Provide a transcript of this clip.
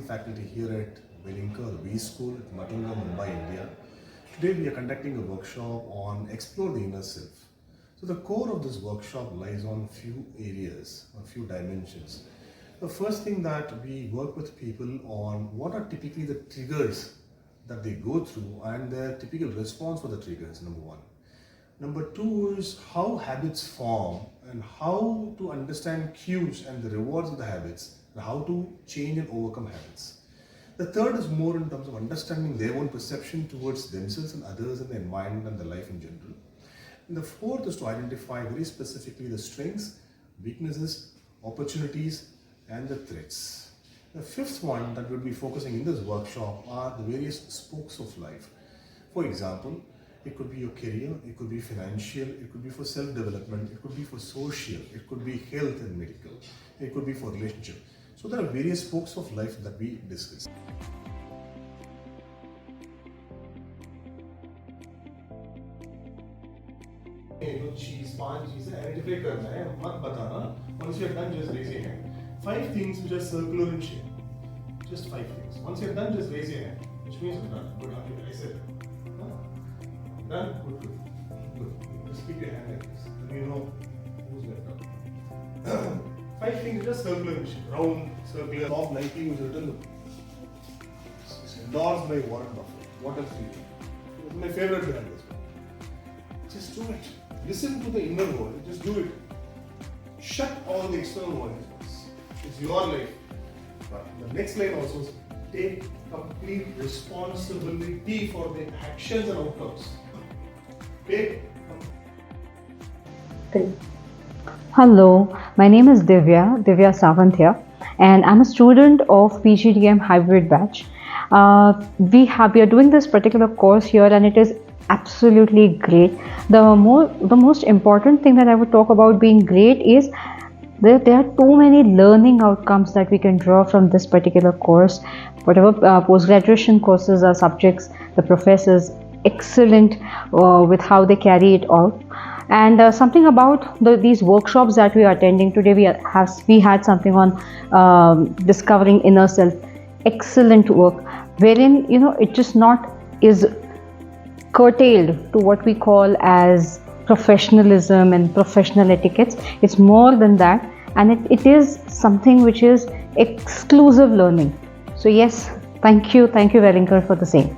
faculty here at Welingkar, WeSchool at Matanga, Mumbai, India. Today we are conducting a workshop on Explore the Inner Self. So the core of this workshop lies on few areas, or few dimensions. The first thing that we work with people on what are typically the triggers that they go through and their typical response for the triggers, number one. Number two is how habits form and how to understand cues and the rewards of the habits and how to change and overcome habits. The third is more in terms of understanding their own perception towards themselves and others and the environment and the life in general. And the fourth is to identify very specifically the strengths, weaknesses, opportunities, and the threats. The fifth one that we'll be focusing in this workshop are the various spokes of life. For example, it could be your career, it could be financial, it could be for self-development, it could be for social, it could be health and medical, it could be for relationship. So there are various spokes of life that we discuss. Cheese, पांच चीजें identify करना है, मत बताना. Once you're done, just raise your hand. 5 things which are circular in shape. Just 5 things. Once you're done, just raise your hand. Which means you're done. Good. I said it. Done. Good. Just keep your hand like this. Then you know who's left out. 5 things which are circular in shape. Round, circular. Top lighting was written. Endorsed by Warren Buffett. What else do you think? It's my favorite brand as well. Just do it. Listen to the inner world. Just do it. Shut all the external voices. It's your life. But the next line also is take complete responsibility for the actions and outcomes. Hello, my name is Divya Savant here, and I'm a student of PGDM-Hybrid batch. We are doing this particular course here, and it is absolutely great. The most important thing that I would talk about being great is there are too many learning outcomes that we can draw from this particular course. Whatever post-graduation courses or subjects, the professors excellent with how they carry it out. And something about these workshops that we are attending today, we had something on discovering inner self. Excellent work, wherein it just not is curtailed to what we call as professionalism and professional etiquettes. It's more than that, and it is something which is exclusive learning. So yes, thank you Welingkar for the same.